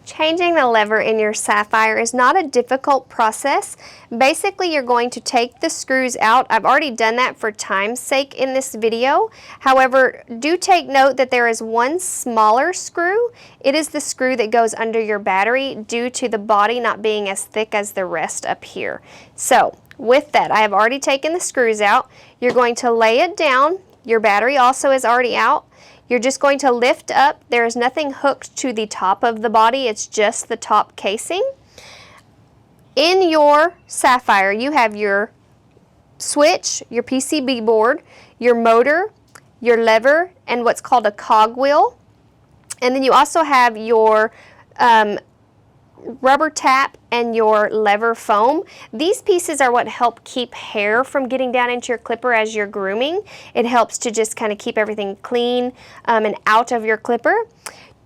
Changing the lever in your Saphir is not a difficult process. Basically, you're going to take the screws out. I've already done that for time's sake in this video. However, do take note that there is one smaller screw. It is the screw that goes under your battery due to the body not being as thick as the rest up here. So, with that, I have already taken the screws out. You're going to lay it down. Your battery also is already out. You're just going to lift up. There is nothing hooked to the top of the body. It's just the top casing. In your Saphir, you have your switch, your PCB board, your motor, your lever, and what's called a cogwheel. And then you also have your rubber tap and your lever foam. These pieces are what help keep hair from getting down into your clipper as you're grooming. It helps to just kind of keep everything clean and out of your clipper.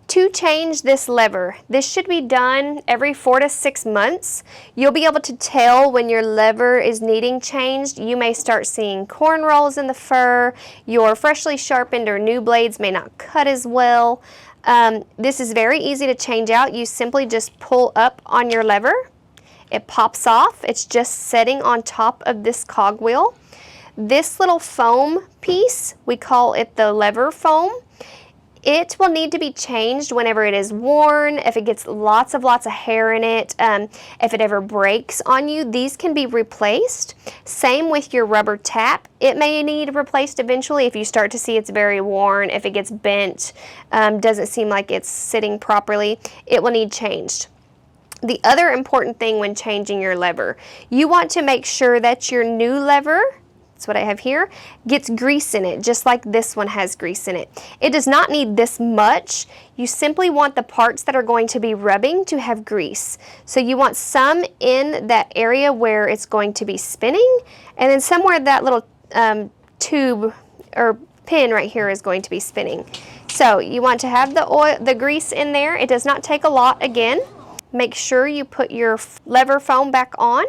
To change this lever, this should be done every 4 to 6 months. You'll be able to tell when your lever is needing changed. You may start seeing corn rolls in the fur. Your freshly sharpened or new blades may not cut as well. This is very easy to change out. You simply just pull up on your lever. It pops off. It's just setting on top of this cogwheel. This little foam piece, we call it the lever foam. It will need to be changed whenever it is worn, if it gets lots of hair in it, if it ever breaks on you. These can be replaced. Same with your rubber tap. It may need replaced eventually if you start to see it's very worn, if it gets bent, doesn't seem like it's sitting properly, it will need changed. The other important thing when changing your lever, you want to make sure that your new lever, that's what I have here, gets grease in it, just like this one has grease in it. It does not need this much. You simply want the parts that are going to be rubbing to have grease. So you want some in that area where it's going to be spinning, and then somewhere that little tube or pin right here is going to be spinning. So you want to have the grease in there. It does not take a lot again. Make sure you put your lever foam back on.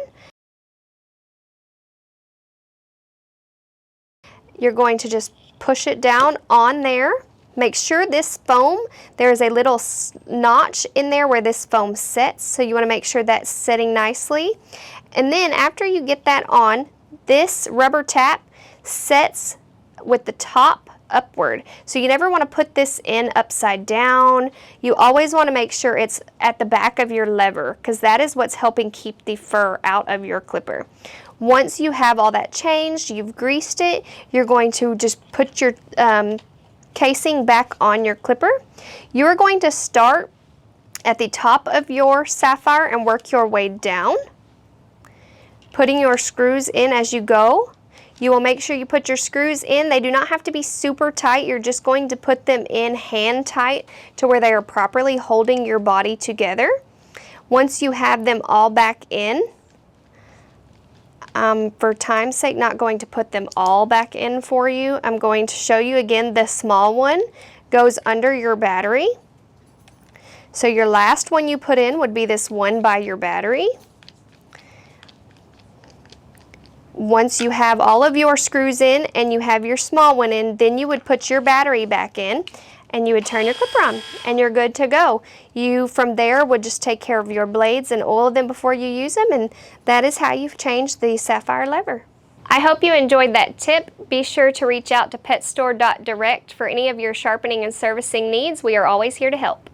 You're going to just push it down on there. Make sure this foam, there is a little notch in there where this foam sets, so you want to make sure that's setting nicely. And then after you get that on, this rubber tap sets with the top upward. So you never want to put this in upside down. You always want to make sure it's at the back of your lever, because that is what's helping keep the fur out of your clipper. Once you have all that changed, you've greased it, you're going to just put your casing back on your clipper. You're going to start at the top of your Saphir and work your way down, putting your screws in as you go. You will make sure you put your screws in. They do not have to be super tight. You're just going to put them in hand tight to where they are properly holding your body together. Once you have them all back in, for time's sake, not going to put them all back in for you. I'm going to show you again. The small one goes under your battery. So your last one you put in would be this one by your battery. Once you have all of your screws in and you have your small one in, then you would put your battery back in and you would turn your clipper on and you're good to go. You from there would just take care of your blades and oil them before you use them, and that is how you've changed the Saphir lever. I hope you enjoyed that tip. Be sure to reach out to petstore.direct for any of your sharpening and servicing needs. We are always here to help.